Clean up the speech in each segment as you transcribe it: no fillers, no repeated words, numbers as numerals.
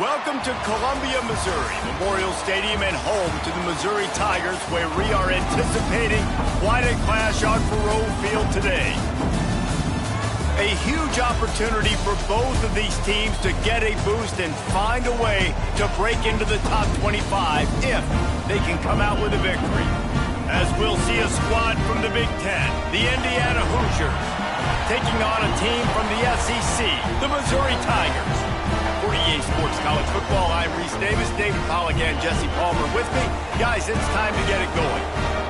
Welcome to Columbia, Missouri, Memorial Stadium and home to the Missouri Tigers, where we are anticipating quite a clash on Faurot Field today. A huge opportunity for both of these teams to get a boost and find a way to break into the top 25 if they can come out with a victory. As we'll see a squad from the Big Ten, the Indiana Hoosiers, taking on a team from the SEC, the Missouri Tigers. For EA Sports College Football, I'm Reese Davis, David Pollack, and Jesse Palmer with me. Guys, it's time to get it going.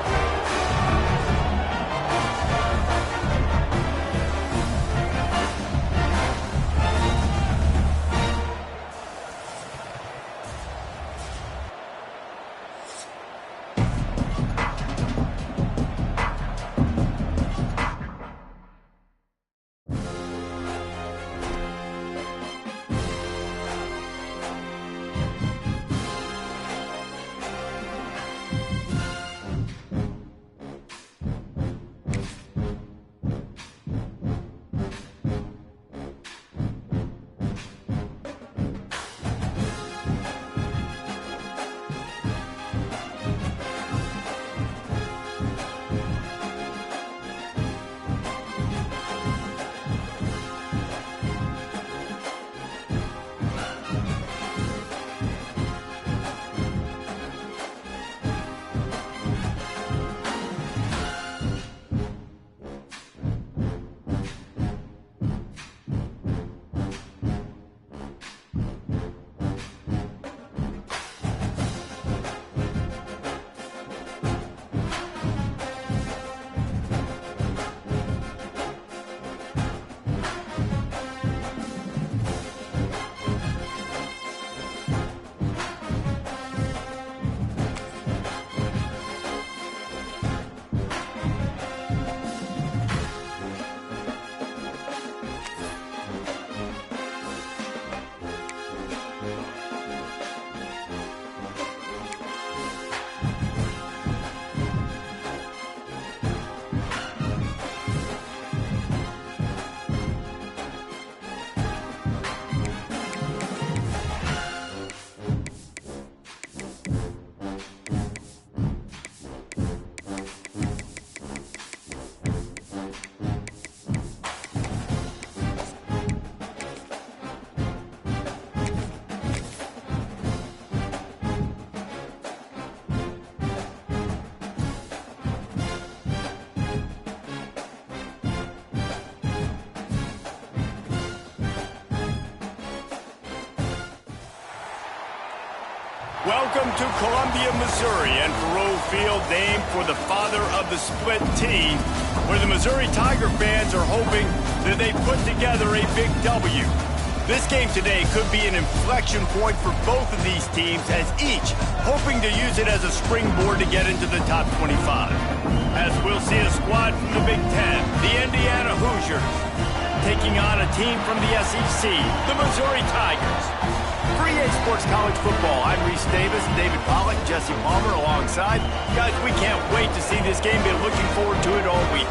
Welcome to Columbia, Missouri, and Faurot Field, named for the father of the split T, where the Missouri Tiger fans are hoping that they put together a big W. This game today could be an inflection point for both of these teams, as each hoping to use it as a springboard to get into the top 25. As we'll see a squad from the Big Ten, the Indiana Hoosiers, taking on a team from the SEC, the Missouri Tigers. For EA Sports College Football, I'm Reese Davis, David Pollack, Jesse Palmer alongside. Guys, we can't wait to see this game. Been looking forward to it all week.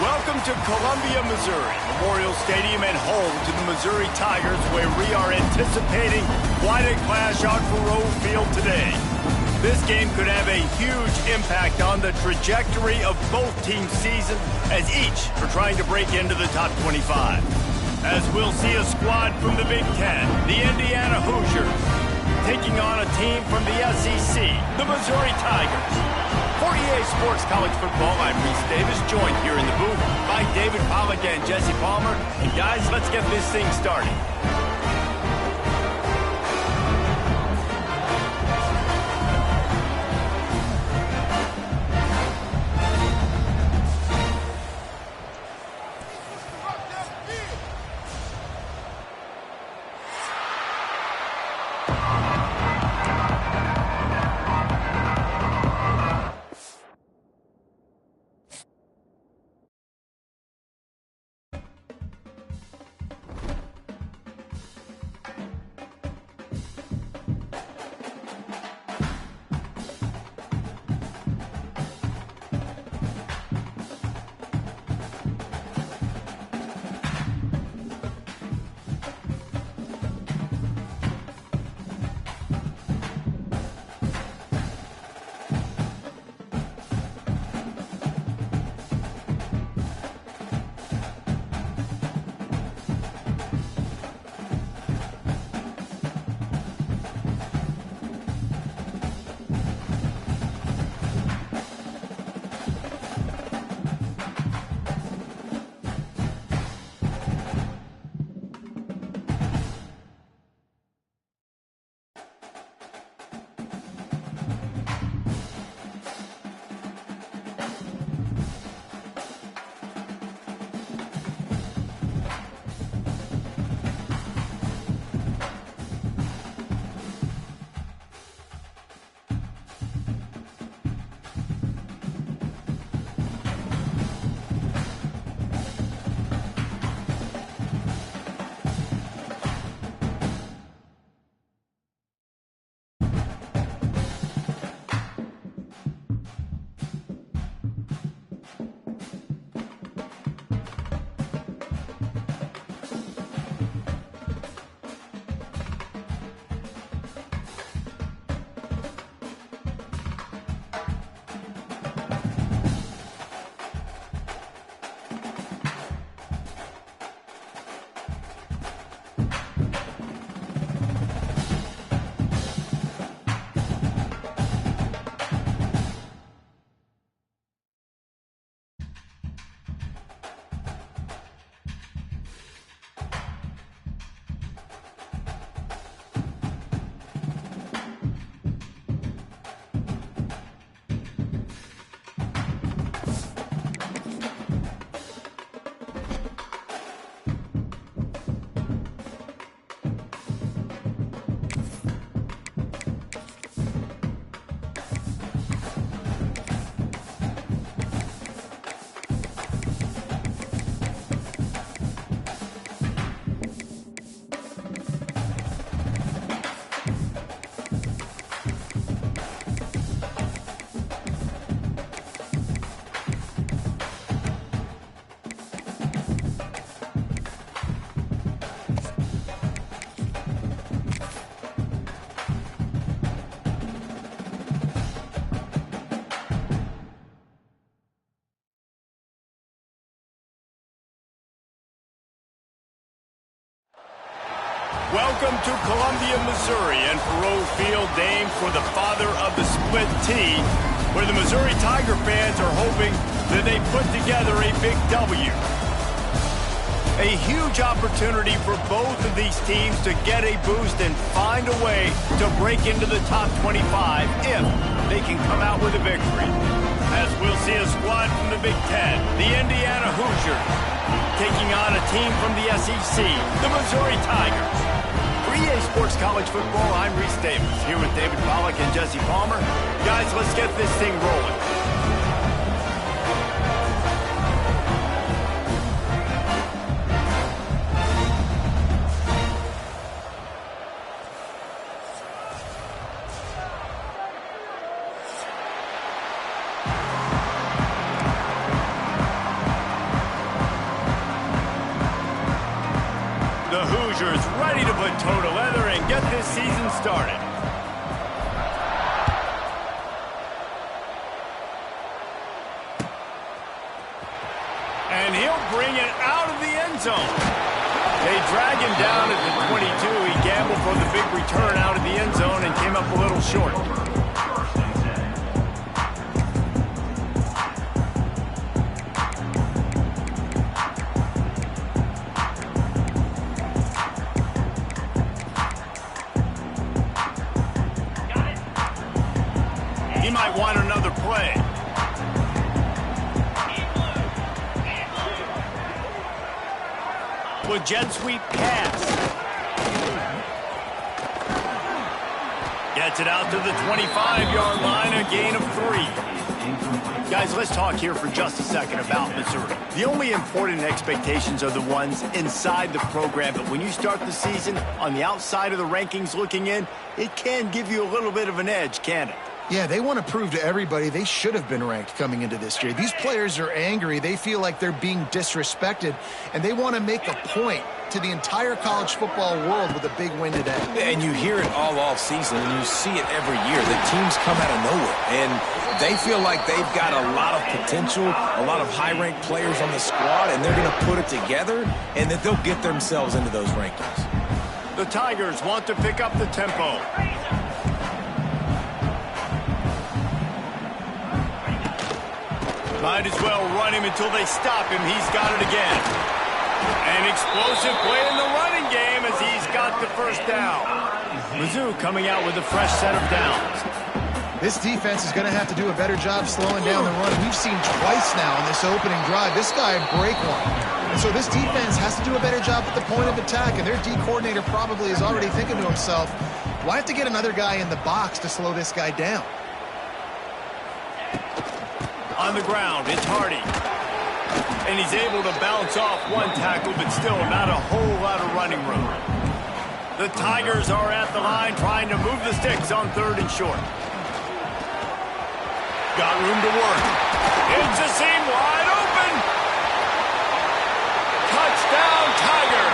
Welcome to Columbia, Missouri, Memorial Stadium and home to the Missouri Tigers, where we are anticipating quite a clash on Faurot Field today. This game could have a huge impact on the trajectory of both teams' season, as each are trying to break into the top 25. As we'll see a squad from the Big Ten, the Indiana Hoosiers, taking on a team from the SEC, the Missouri Tigers. For EA Sports College Football, I'm Reese Davis, joined here in the booth by David Pollack and Jesse Palmer. And guys, let's get this thing started. Welcome to Columbia, Missouri, and Faurot Field, named for the father of the split T, where the Missouri Tiger fans are hoping that they put together a big W. A huge opportunity for both of these teams to get a boost and find a way to break into the top 25 if they can come out with a victory. As we'll see a squad from the Big Ten, the Indiana Hoosiers, taking on a team from the SEC, the Missouri Tigers. For EA Sports College Football, I'm Reese Davis, here with David Pollack and Jesse Palmer. Guys, let's get this thing rolling. The Hoosiers ready to put toe to leather and get this season started. And he'll bring it out of the end zone. They drag him down at the 22. He gambled for the big return out of the end zone and came up a little short. He might want another play. With jet sweep pass. Gets it out to the 25-yard line, a gain of 3. Guys, let's talk here for just a second about Missouri. The only important expectations are the ones inside the program, but when you start the season on the outside of the rankings looking in, it can give you a little bit of an edge, can it? Yeah, they want to prove to everybody they should have been ranked coming into this year. These players are angry. They feel like they're being disrespected, and they want to make a point to the entire college football world with a big win today. And you hear it all off season, and you see it every year. The teams come out of nowhere, and they feel like they've got a lot of potential, a lot of high-ranked players on the squad, and they're going to put it together, and that they'll get themselves into those rankings. The Tigers want to pick up the tempo. Might as well run him until they stop him. He's got it again. An explosive play in the running game as he's got the first down. Mizzou coming out with a fresh set of downs. This defense is going to have to do a better job slowing down the run. We've seen twice now in this opening drive. This guy break one. And so this defense has to do a better job at the point of attack, and their D coordinator probably is already thinking to himself, well, I have to get another guy in the box to slow this guy down. On the ground, it's Hardy. And he's able to bounce off one tackle, but still not a whole lot of running room. The Tigers are at the line trying to move the sticks on 3rd and short. Got room to work. It's a seam wide open. Touchdown, Tiger.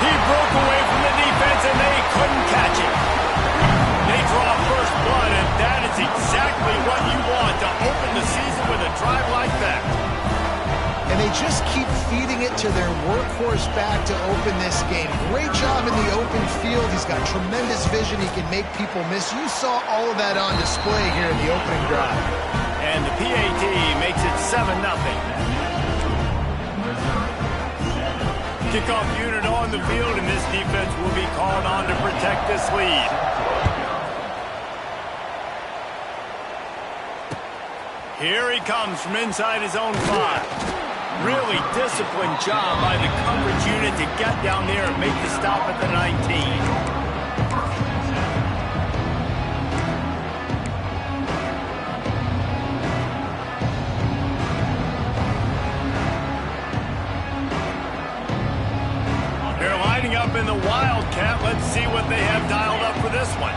He broke away from the defense and they couldn't catch it. They draw first blood, and that is exactly what you want to open the season with a drive like that. And they just keep feeding it to their workhorse back to open this game. Great job in the open field. He's got tremendous vision. He can make people miss. You saw all of that on display here in the opening drive. And the PAT makes it 7-0. Kickoff unit on the field, and this defense will be called on to protect this lead. Here he comes from inside his own 5. Really disciplined job by the coverage unit to get down there and make the stop at the 19. They're lining up in the Wildcat. Let's see what they have dialed up for this one.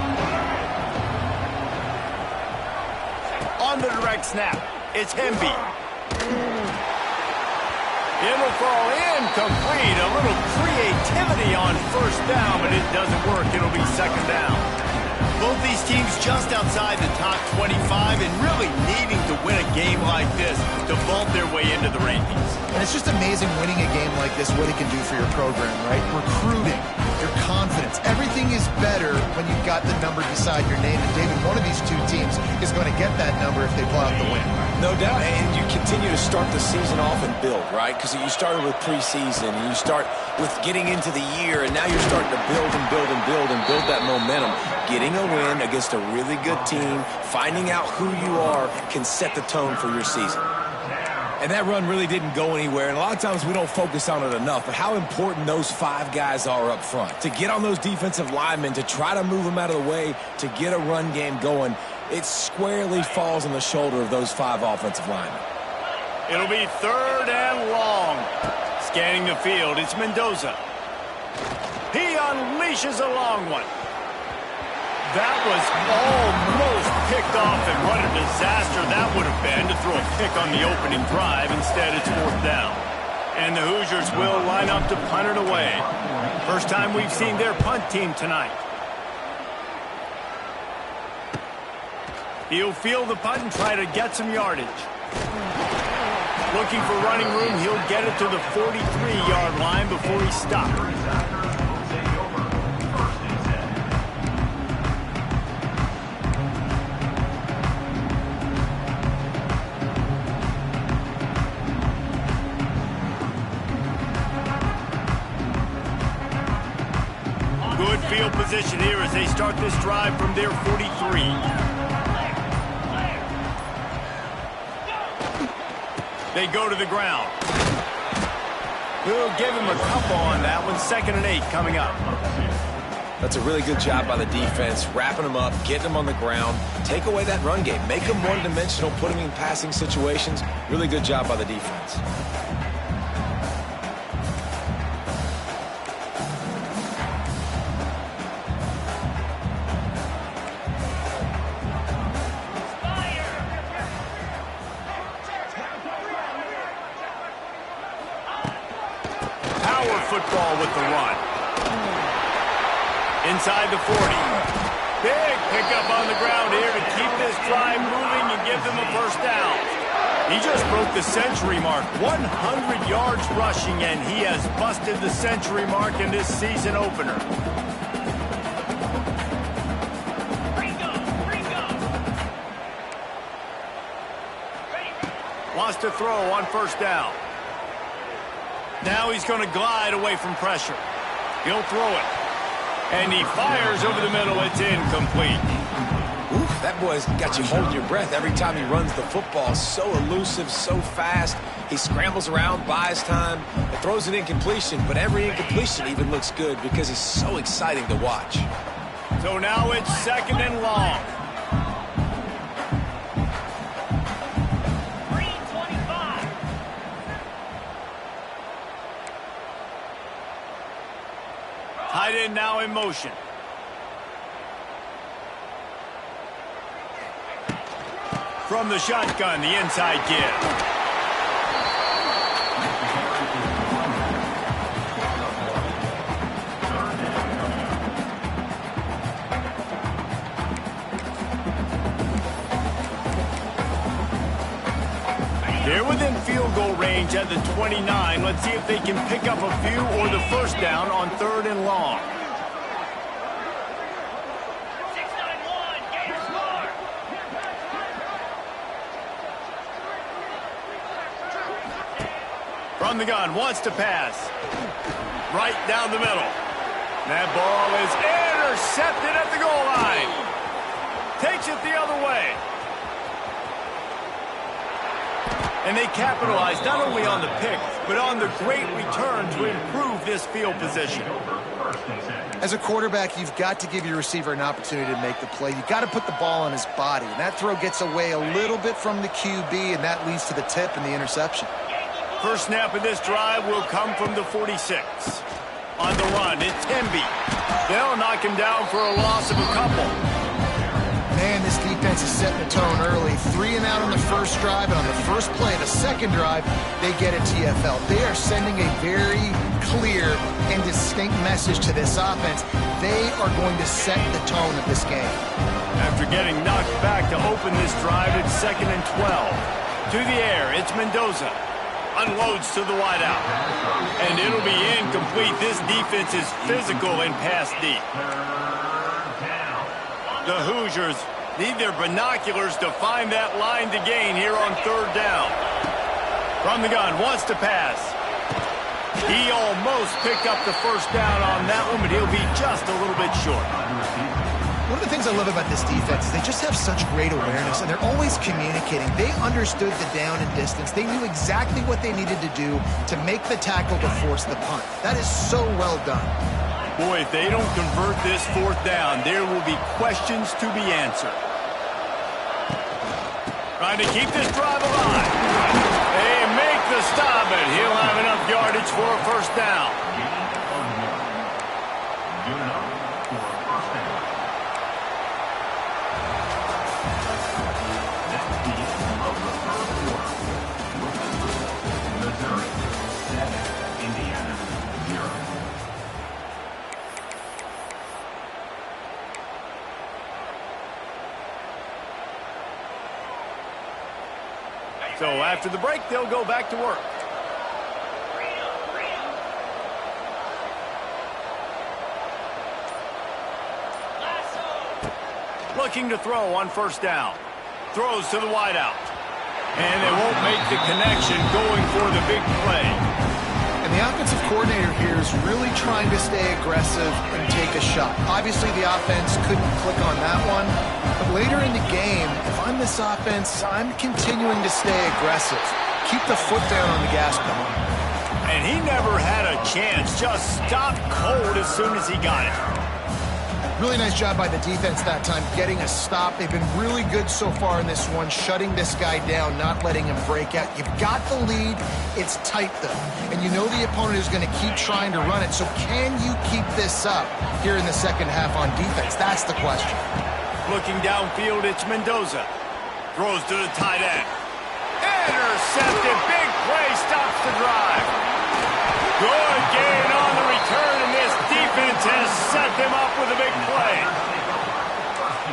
On the direct snap, it's Hemby. It'll fall incomplete. A little creativity on first down, but it doesn't work. It'll be 2nd down. Both these teams just outside the top 25 and really needing to win a game like this to vault their way into the rankings. And it's just amazing winning a game like this, what it can do for your program, right? Recruiting, your confidence. Everything is better when you've got the number beside your name. And David, one of these two teams is going to get that number if they pull out the win. No doubt, and you continue to start the season off and build, right? Because you started with preseason, and you start with getting into the year, and now you're starting to build and build and build and build that momentum. Getting a win against a really good team, finding out who you are, can set the tone for your season. And that run really didn't go anywhere, and a lot of times we don't focus on it enough, but how important those 5 guys are up front. To get on those defensive linemen, to try to move them out of the way, to get a run game going, it squarely falls on the shoulder of those 5 offensive linemen. It'll be 3rd and long. Scanning the field, it's Mendoza. He unleashes a long one. That was almost picked off, and what a disaster that would have been to throw a pick on the opening drive. Instead, it's 4th down. And the Hoosiers will line up to punt it away. First time we've seen their punt team tonight. He'll field the punt and try to get some yardage. Looking for running room, he'll get it to the 43-yard line before he stops. Good field position here as they start this drive from their 43. They go to the ground. We'll give him a couple on that one. 2nd and 8 coming up. That's a really good job by the defense, wrapping them up, getting them on the ground. Take away that run game. Make them one-dimensional, put them in passing situations. Really good job by the defense. Football with the run. Inside the 40. Big pickup on the ground here to keep this drive moving and give them a first down. He just broke the century mark. 100 yards rushing, and he has busted the century mark in this season opener. Wants to throw on first down. Now he's going to glide away from pressure. He'll throw it. And he fires over the middle. It's incomplete. Oof, that boy's got you holding your breath every time he runs the football. So elusive, so fast. He scrambles around, buys time, and throws an incompletion. But every incompletion even looks good because he's so exciting to watch. So now it's 2nd and long. Tight end now in motion. From the shotgun, the inside give. They're within field goal range at the 29. Let's see if they can pick up a few or the first down on 3rd and long. From the gun, wants to pass. Right down the middle. That ball is intercepted at the goal line. Takes it the other way. And they capitalize not only on the pick, but on the great return to improve this field position. As a quarterback, you've got to give your receiver an opportunity to make the play. You've got to put the ball on his body. And that throw gets away a little bit from the QB, and that leads to the tip and the interception. First snap of this drive will come from the 46. On the run, it's Temby. They'll knock him down for a loss of a couple. Man, this defense is setting the tone early. 3 and out on the first drive, and on the first play, the second drive, they get a TFL. They are sending a very clear and distinct message to this offense. They are going to set the tone of this game. After getting knocked back to open this drive, it's 2nd and 12. To the air, it's Mendoza. Unloads to the wideout. And it'll be incomplete. This defense is physical and pass deep. The Hoosiers need their binoculars to find that line to gain here on 3rd down. From the gun, wants to pass. He almost picked up the first down on that one, but he'll be just a little bit short. One of the things I love about this defense is they just have such great awareness, and they're always communicating. They understood the down and distance. They knew exactly what they needed to do to make the tackle to force the punt. That is so well done. Boy, if they don't convert this 4th down, there will be questions to be answered. Trying to keep this drive alive. They make the stop, and he'll have enough yardage for a first down. So after the break, they'll go back to work. Looking to throw on first down. Throws to the wideout. And they won't make the connection going for the big play. And the offensive coordinator here is really trying to stay aggressive and take a shot. Obviously, the offense couldn't click on that one. But later in the game, if I'm this offense, I'm continuing to stay aggressive. Keep the foot down on the gas pedal. And he never had a chance. Just stopped cold as soon as he got it. Really nice job by the defense that time, getting a stop. They've been really good so far in this one, shutting this guy down, not letting him break out. You've got the lead. It's tight, though. And you know the opponent is going to keep trying to run it. So can you keep this up here in the second half on defense? That's the question. Looking downfield, it's Mendoza. Throws to the tight end. Intercepted. Big play stops the drive. Good gain on the return, and this defense has set them up with a big play.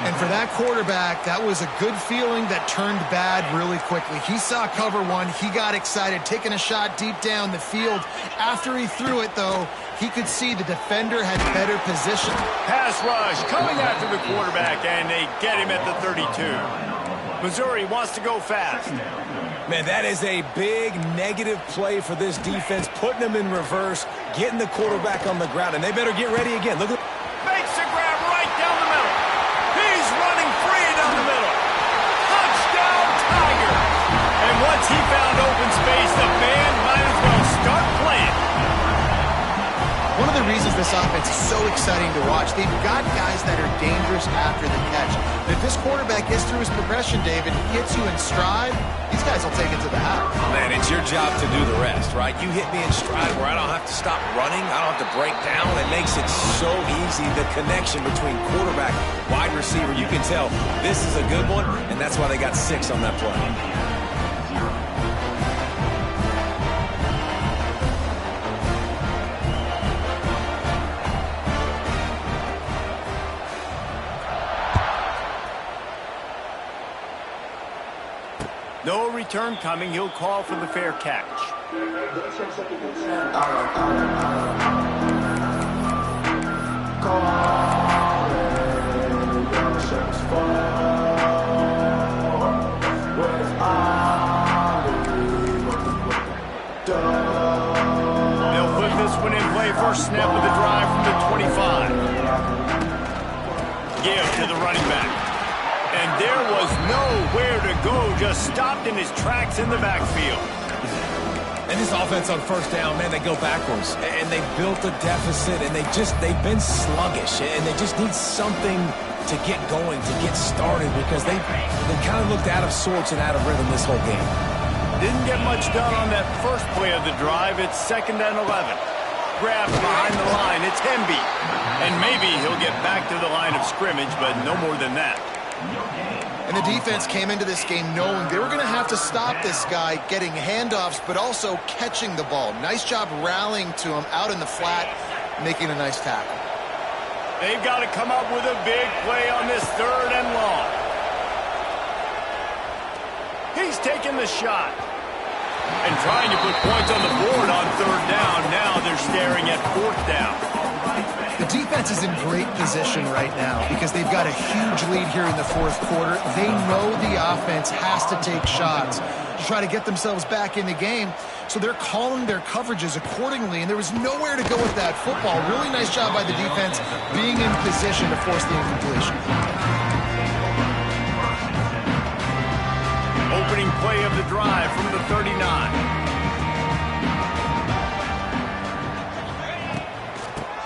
And for that quarterback, that was a good feeling that turned bad really quickly. He saw cover one. He got excited, taking a shot deep down the field. After he threw it, though, he could see the defender had better position. Pass rush coming after the quarterback, and they get him at the 32. Missouri wants to go fast. Man, that is a big negative play for this defense, putting them in reverse, getting the quarterback on the ground, and they better get ready again. Look at makes a grab right down the middle. He's running free down the middle. Touchdown, Tiger. And once he found open space, the band might as well start playing. One of the reasons this offense is so exciting to watch, they've got guys that are dangerous after the catch. But if this quarterback gets through his progression, David, hits you in stride, these guys will take it to the house. Man, it's your job to do the rest, right? You hit me in stride where I don't have to stop running. I don't have to break down. It makes it so easy. The connection between quarterback, wide receiver, you can tell this is a good one, and that's why they got 6 on that play. No return coming. He'll call for the fair catch. They'll put this one in play. First snap of the drive from the 25. Give to the running back. And there was nowhere to go, just stopped in his tracks in the backfield. And this offense on first down, man, they go backwards. And they built a deficit, and they've been sluggish. And they just need something to get going, to get started, because they kind of looked out of sorts and out of rhythm this whole game. Didn't get much done on that first play of the drive. It's 2nd and 11. Grabbed behind the line. It's Hemby. And maybe he'll get back to the line of scrimmage, but no more than that. And the defense came into this game knowing they were going to have to stop this guy getting handoffs, but also catching the ball. Nice job rallying to him out in the flat, making a nice tackle. They've got to come up with a big play on this 3rd and long. He's taking the shot. And trying to put points on the board on 3rd down. Now they're staring at 4th down. The defense is in great position right now because they've got a huge lead here in the 4th quarter. They know the offense has to take shots to try to get themselves back in the game. So they're calling their coverages accordingly, and there was nowhere to go with that football. Really nice job by the defense being in position to force the incompletion. Opening play of the drive from the 39.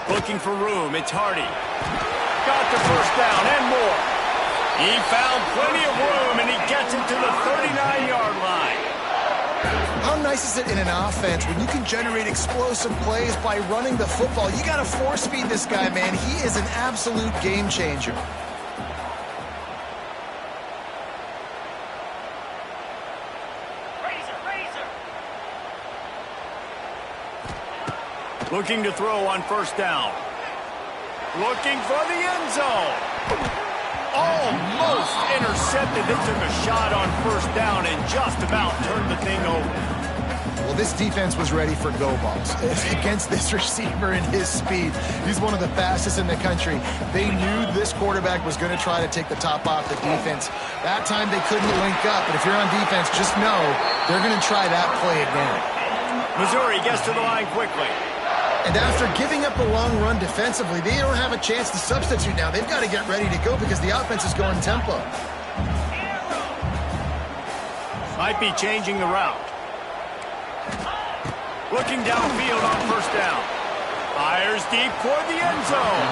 Looking for room, it's Hardy. Got the first down and more. He found plenty of room, and he gets it to the 39-yard line. How nice is it in an offense when you can generate explosive plays by running the football? You got to force feed this guy, man. He is an absolute game changer. Looking to throw on first down. Looking for the end zone. Almost intercepted. They took a shot on first down and just about turned the thing over. Well, this defense was ready for go balls against this receiver and his speed. He's one of the fastest in the country. They knew this quarterback was going to try to take the top off the defense. That time they couldn't link up, but if you're on defense, just know they're going to try that play again. Missouri gets to the line quickly. And after giving up a long run defensively, they don't have a chance to substitute now. They've got to get ready to go because the offense is going tempo. Might be changing the route. Looking downfield on first down. Fires deep toward the end zone.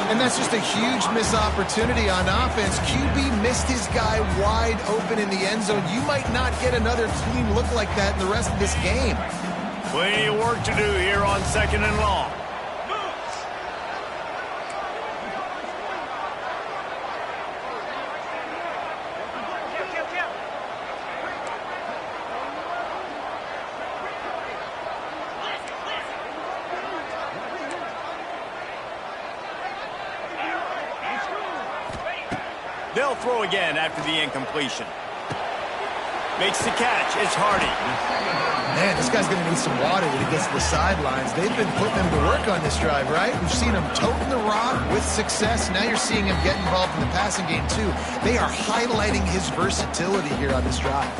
And that's just a huge missed opportunity on offense. QB missed his guy wide open in the end zone. You might not get another clean look like that in the rest of this game. Plenty of work to do here on 2nd and long. They'll throw again after the incompletion. Makes the catch. It's Hardy. Man, this guy's going to need some water when he gets to the sidelines. They've been putting him to work on this drive, right? We've seen him toting the rock with success. Now you're seeing him get involved in the passing game, too. They are highlighting his versatility here on this drive.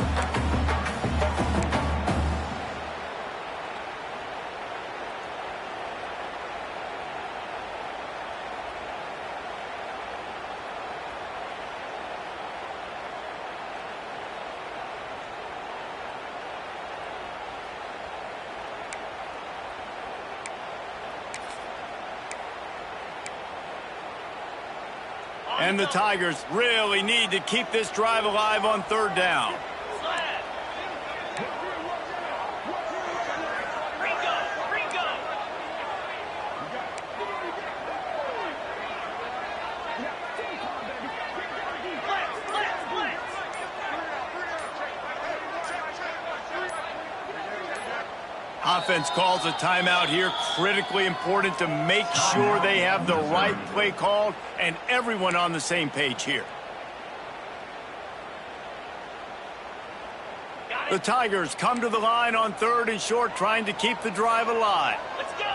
And the Tigers really need to keep this drive alive on 3rd down. Offense calls a timeout here. Critically important to make sure they have the right play called and everyone on the same page here. The Tigers come to the line on 3rd and short, trying to keep the drive alive. Let's go!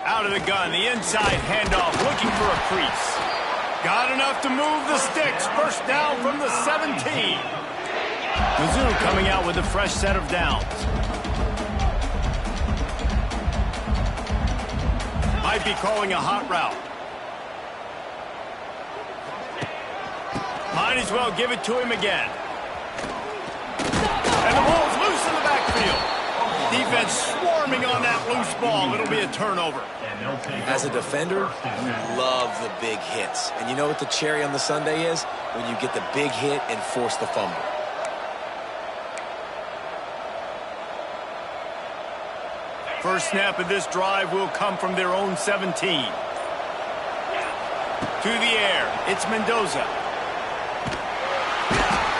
Out of the gun, the inside handoff, looking for a crease. Got enough to move the sticks. First down from the 17. Mizzou coming out with a fresh set of downs. Might be calling a hot route. Might as well give it to him again. And the ball's loose in the backfield. Defense swarming on that loose ball. It'll be a turnover. As a defender, you love the big hits. And you know what the cherry on the sundae is? When you get the big hit and force the fumble. First snap of this drive will come from their own 17. To the air, it's Mendoza.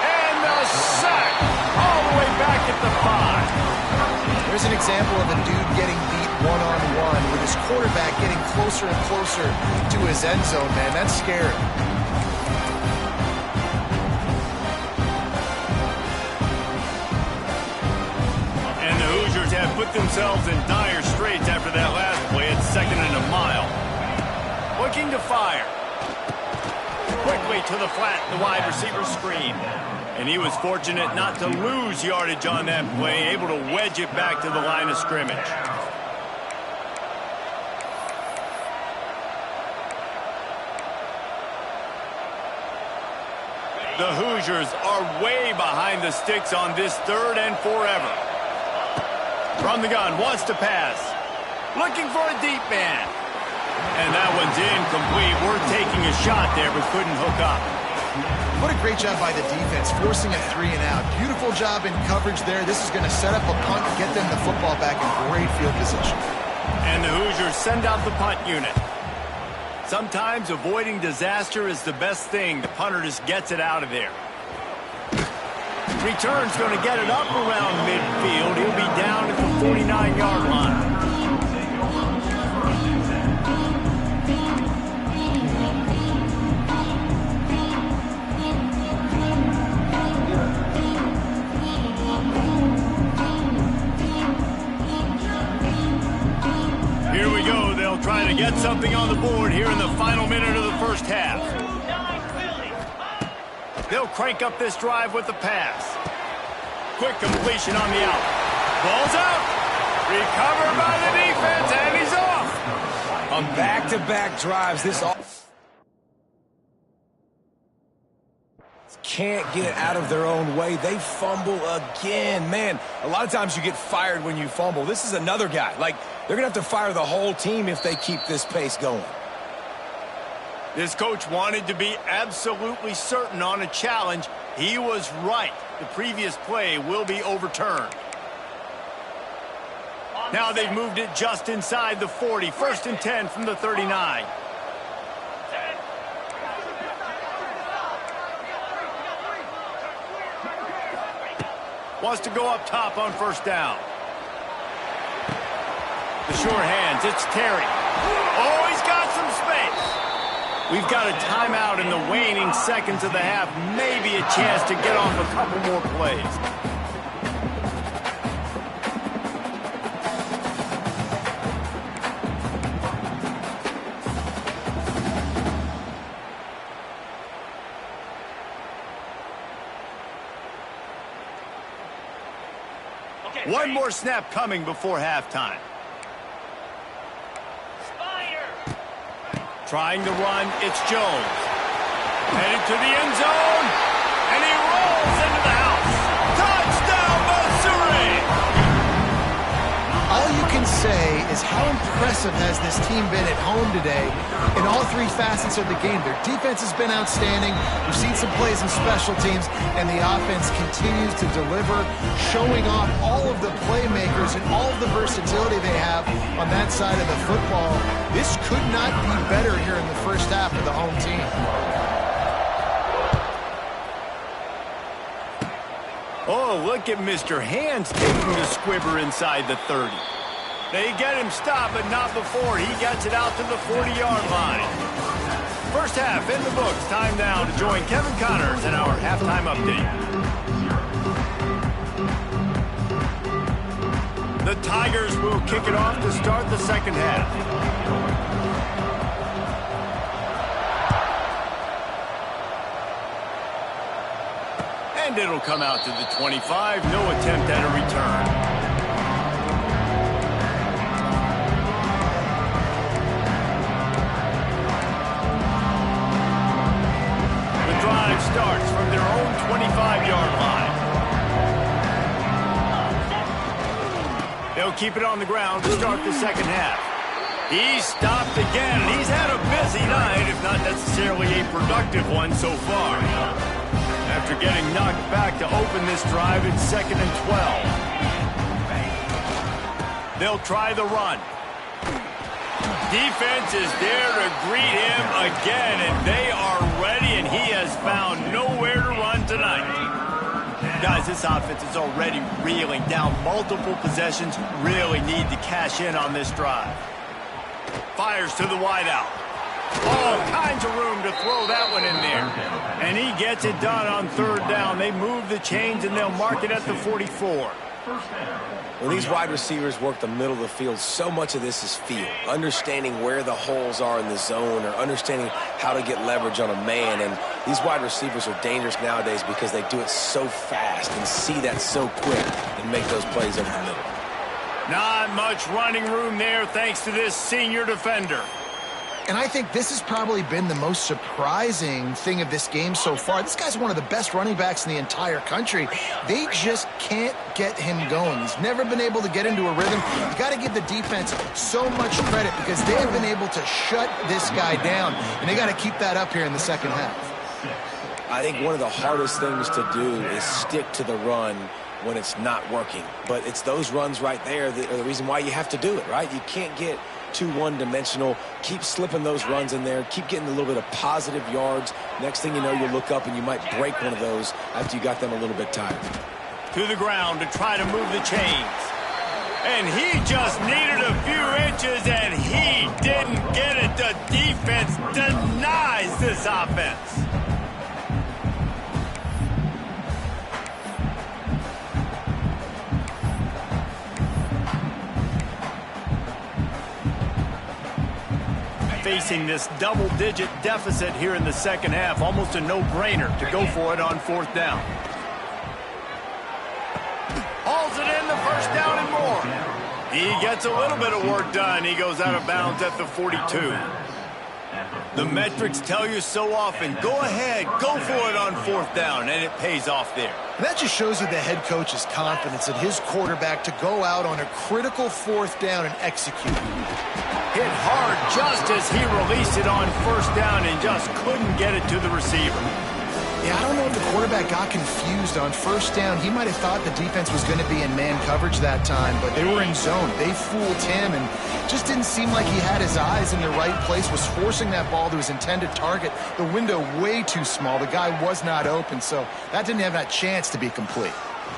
And the sack all the way back at the 5. There's an example of a dude getting beat one-on-one with his quarterback getting closer and closer to his end zone, man. That's scary. And the Hoosiers have put themselves in dire straits after that last play at 2nd and a mile. Looking to fire. Quickly to the flat, the wide receiver screen. And he was fortunate not to lose yardage on that play, able to wedge it back to the line of scrimmage. The Hoosiers are way behind the sticks on this 3rd and forever. From the gun, wants to pass. Looking for a deep man. And that one's incomplete. We're taking a shot there, but couldn't hook up. What a great job by the defense, forcing a 3-and-out. Beautiful job in coverage there. This is going to set up a punt, get them the football back in great field position. And the Hoosiers send out the punt unit. Sometimes avoiding disaster is the best thing. The punter just gets it out of there. Return's going to get it up around midfield. He'll be down at the 49-yard line. Here we go. They'll try to get something on the board here in the final minute of the first half. They'll crank up this drive with the pass. Quick completion on the out. Ball's out. Recovered by the defense, and he's off. On back-to-back drives, this can't get out of their own way. They fumble again. Man, a lot of times you get fired when you fumble. This is another guy. Like, they're going to have to fire the whole team if they keep this pace going. This coach wanted to be absolutely certain on a challenge. He was right. The previous play will be overturned. Now they've moved it just inside the 40. 1st and 10 from the 39. Wants to go up top on 1st down. The short hands, it's Terry. Oh, he's got some space. We've got a timeout in the waning seconds of the half. Maybe a chance to get off a couple more plays. Okay, one more snap coming before halftime. Trying to run, it's Jones. Headed to the end zone, and he rolls into the house. Touchdown, Missouri! All you can say is how impressive has this team been at home today in all three facets of the game. Their defense has been outstanding. We've seen some plays in special teams, and the offense continues to deliver, showing off all of the playmakers and all of the versatility they have on that side of the football. This could not be better here in the first half of the home team. Oh, look at Mr. Hands taking the squibber inside the 30. They get him stopped, but not before he gets it out to the 40-yard line. First half in the books. Time now to join Kevin Connors in our halftime update. The Tigers will kick it off to start the second half. And it'll come out to the 25. No attempt at a return. The drive starts from their own 25-yard line. They'll keep it on the ground to start the second half. He's stopped again. He's had a busy night, if not necessarily a productive one so far. After getting knocked back to open this drive, it's 2nd and 12. They'll try the run. Defense is there to greet him again, and they are ready, and he has found nowhere to run tonight. Guys, this offense is already reeling down multiple possessions. Really need to cash in on this drive. Fires to the wideout. All kinds of room to throw that one in there. And he gets it done on 3rd down. They move the chains, and they'll mark it at the 44. When these wide receivers work the middle of the field, so much of this is feel. Understanding where the holes are in the zone, or understanding how to get leverage on a man. And these wide receivers are dangerous nowadays because they do it so fast and see that so quick and make those plays over the middle. Not much running room there thanks to this senior defender. And I think this has probably been the most surprising thing of this game so far. This guy's one of the best running backs in the entire country. They just can't get him going. He's never been able to get into a rhythm. You got to give the defense so much credit because they have been able to shut this guy down, and they got to keep that up here in the second half. I think one of the hardest things to do is stick to the run when it's not working. But it's those runs right there that are the reason why you have to do it, right? You can't get too one-dimensional. Keep slipping those runs in there. Keep getting a little bit of positive yards. Next thing you know, you'll look up and you might break one of those after you got them a little bit tired. To the ground to try to move the chains. And he just needed a few inches, and he didn't get it. The defense denies this offense. Facing this double-digit deficit here in the second half, almost a no-brainer to go for it on fourth down. Hauls it in, the first down and more. He gets a little bit of work done. He goes out of bounds at the 42. The metrics tell you so often, go ahead, go for it on fourth down, and it pays off there. And that just shows you the head coach's confidence in his quarterback to go out on a critical fourth down and execute. Hit hard just as he released it on first down and just couldn't get it to the receiver. Yeah, I don't know if the quarterback got confused on first down. He might have thought the defense was going to be in man coverage that time, but they were in zone. They fooled him and just didn't seem like he had his eyes in the right place, was forcing that ball to his intended target. The window way too small. The guy was not open, so that didn't have that chance to be complete.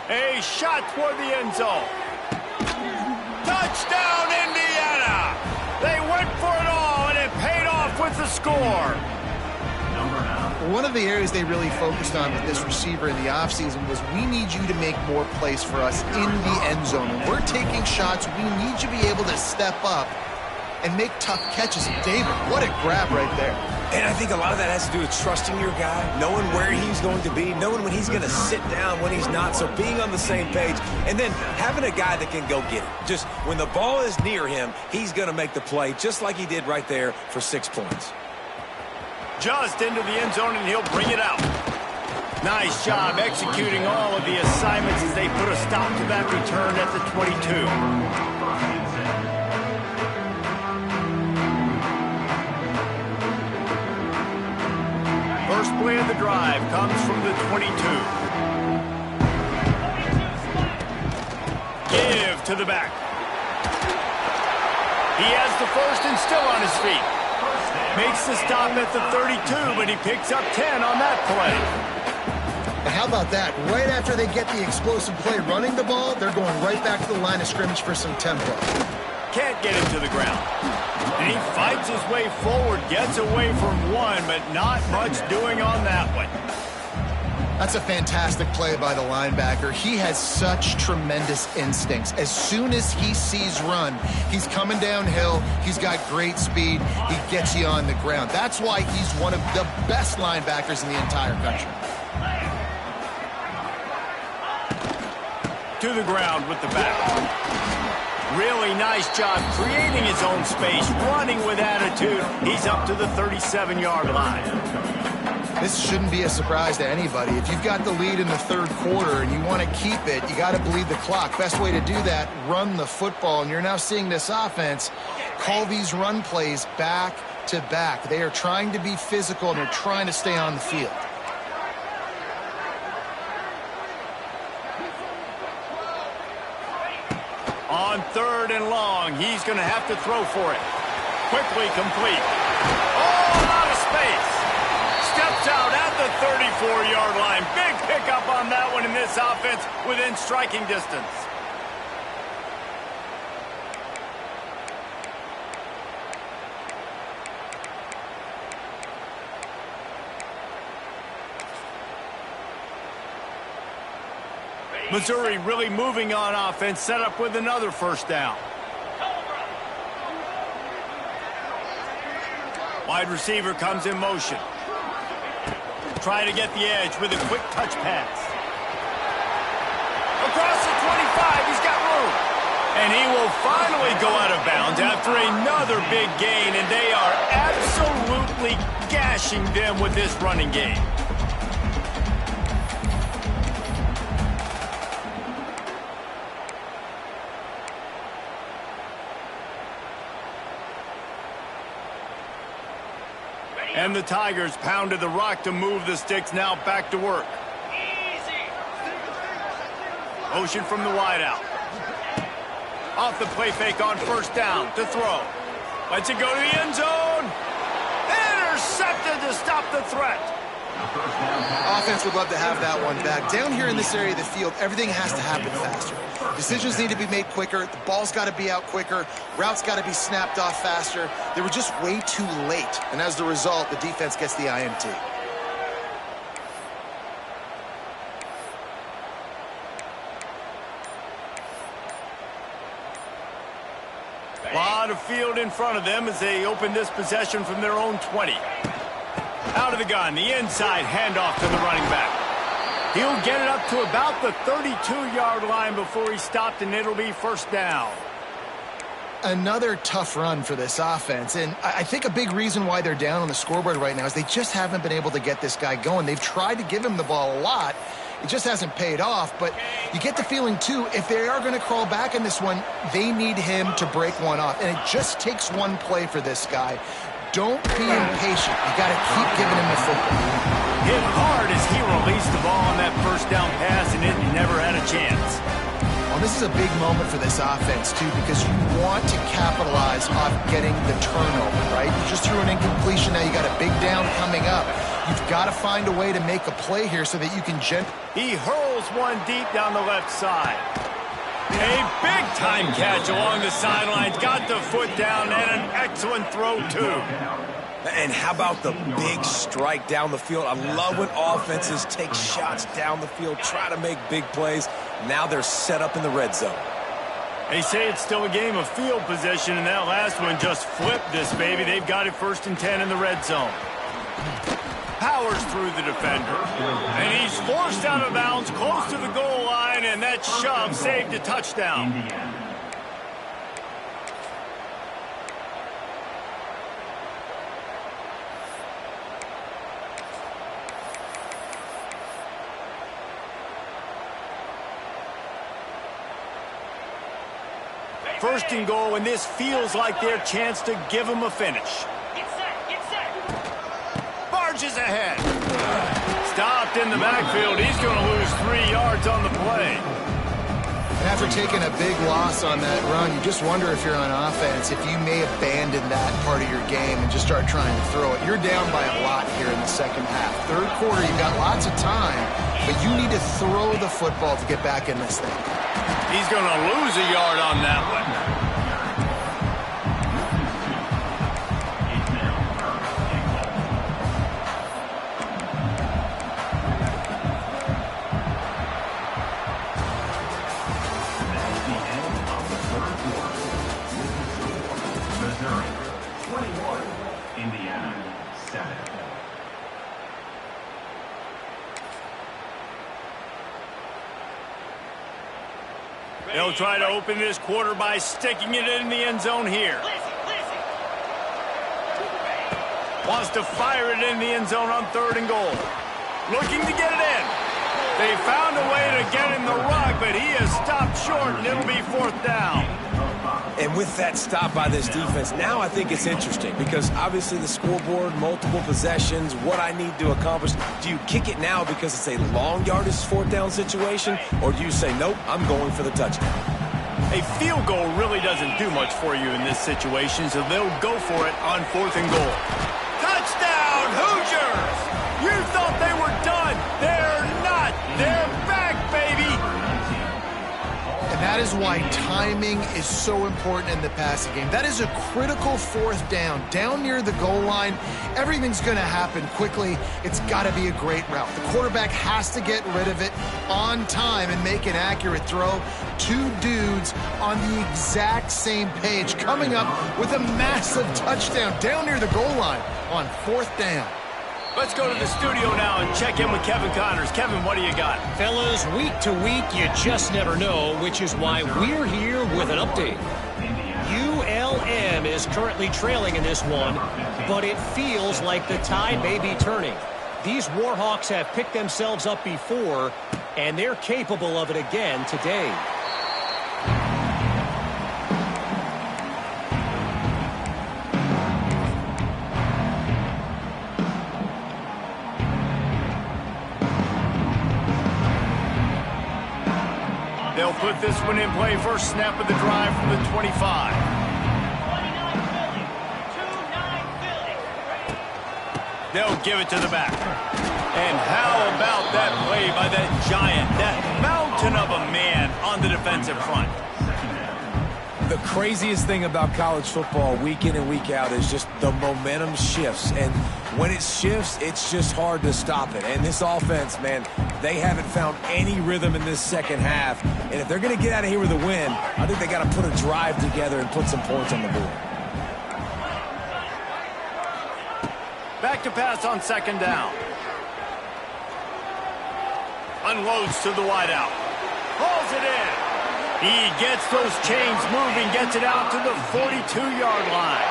A shot toward the end zone. Touchdown, Indiana! They went for it all, and it paid off with the score. One of the areas they really focused on with this receiver in the offseason was we need you to make more plays for us in the end zone. When we're taking shots, we need you to be able to step up and make tough catches. David, what a grab right there. And I think a lot of that has to do with trusting your guy, knowing where he's going to be, knowing when he's going to sit down, when he's not, so being on the same page, and then having a guy that can go get it. Just when the ball is near him, he's going to make the play, just like he did right there for 6 points. Just into the end zone, and he'll bring it out. Nice job executing all of the assignments as they put a stop to that return at the 22. First play of the drive comes from the 22. Give to the back. He has the first and still on his feet. Makes the stop at the 32, but he picks up 10 on that play. And how about that? Right after they get the explosive play running the ball, they're going right back to the line of scrimmage for some tempo. Can't get him to the ground. And he fights his way forward, gets away from one, but not much doing on that one. That's a fantastic play by the linebacker. He has such tremendous instincts. As soon as he sees run, he's coming downhill. He's got great speed. He gets you on the ground. That's why he's one of the best linebackers in the entire country. To the ground with the back. Really nice job creating his own space, running with attitude. He's up to the 37-yard line. This shouldn't be a surprise to anybody. If you've got the lead in the third quarter and you want to keep it, you got to bleed the clock. Best way to do that, run the football. And you're now seeing this offense call these run plays back to back. They are trying to be physical and they're trying to stay on the field. On third and long, he's going to have to throw for it. Quickly complete. Oh, out of space. Steps out at the 34-yard line. Big pickup on that one in this offense within striking distance. Missouri really moving on offense, set up with another first down. Wide receiver comes in motion. Trying to get the edge with a quick touch pass. Across the 25, he's got room. And he will finally go out of bounds after another big gain, and they are absolutely gashing them with this running game. And the Tigers pounded the rock to move the sticks, now back to work. Motion from the wideout. Off the play fake on first down to throw. Lets it go to the end zone. Intercepted to stop the threat. Offense would love to have that one back. Down here in this area of the field, everything has to happen faster. Decisions need to be made quicker. The ball's got to be out quicker. Routes got to be snapped off faster. They were just way too late. And as the result, the defense gets the INT. A lot of field in front of them as they open this possession from their own 20. Out of the gun, the inside handoff to the running back. He'll get it up to about the 32-yard line before he stopped, and it'll be first down. Another tough run for this offense, and I think a big reason why they're down on the scoreboard right now is they just haven't been able to get this guy going. They've tried to give him the ball a lot. It just hasn't paid off, but you get the feeling, too, if they are going to crawl back in this one, they need him to break one off, and it just takes one play for this guy. Don't be impatient. You got to keep giving him the football. Hit hard as he released the ball on that first down pass, and it never had a chance. Well, this is a big moment for this offense, too, because you want to capitalize off getting the turnover, right? You just threw an incompletion. Now you got a big down coming up. You've got to find a way to make a play here so that you can He hurls one deep down the left side. A big-time catch along the sidelines. Got the foot down, and an excellent throw, too. And how about the big strike down the field? I love when offenses take shots down the field, try to make big plays. Now they're set up in the red zone. They say it's still a game of field position, and that last one just flipped this baby. They've got it 1st and 10 in the red zone. Powers through the defender, and he's forced out of bounds close to the goal line, and that shove saved a touchdown. First and goal, and this feels like their chance to give them a finish. Barges ahead. Stopped in the backfield. He's going to lose 3 yards on the play. And after taking a big loss on that run, you just wonder if you're on offense, if you may abandon that part of your game and just start trying to throw it. You're down by a lot here in the second half. Third quarter, you've got lots of time, but you need to throw the football to get back in this thing. He's going to lose a yard on that one. They'll try to open this quarter by sticking it in the end zone here. Wants to fire it in the end zone on 3rd and goal. Looking to get it in. They found a way to get in the rug, but he has stopped short, and it'll be 4th down. And with that stop by this defense, now I think it's interesting because obviously the scoreboard, multiple possessions, what I need to accomplish. Do you kick it now because it's a long yardage 4th down situation, or do you say, nope, I'm going for the touchdown? A field goal really doesn't do much for you in this situation, so they'll go for it on 4th and goal. Touchdown, Hoosiers! You thought they were done. They're not. They're back, baby! And that is why timing is so important in the passing game. That is a critical 4th down. Down near the goal line, everything's going to happen quickly. It's got to be a great route. The quarterback has to get rid of it on time and make an accurate throw. 2 dudes on the exact same page coming up with a massive touchdown down near the goal line on 4th down. Let's go to the studio now and check in with Kevin Connors. Kevin, what do you got? Fellas, week to week, you just never know, which is why we're here with an update. ULM is currently trailing in this one, but it feels like the tide may be turning. These Warhawks have picked themselves up before, and they're capable of it again today. They'll put this one in play. First snap of the drive from the 25. They'll give it to the back. And how about that play by that giant, that mountain of a man on the defensive front? The craziest thing about college football week in and week out is just the momentum shifts. And when it shifts, it's just hard to stop it. And this offense, man, they haven't found any rhythm in this second half. And if they're going to get out of here with a win, I think they got to put a drive together and put some points on the board. Back to pass on second down. Unloads to the wideout. Hauls it in. He gets those chains moving, gets it out to the 42-yard line.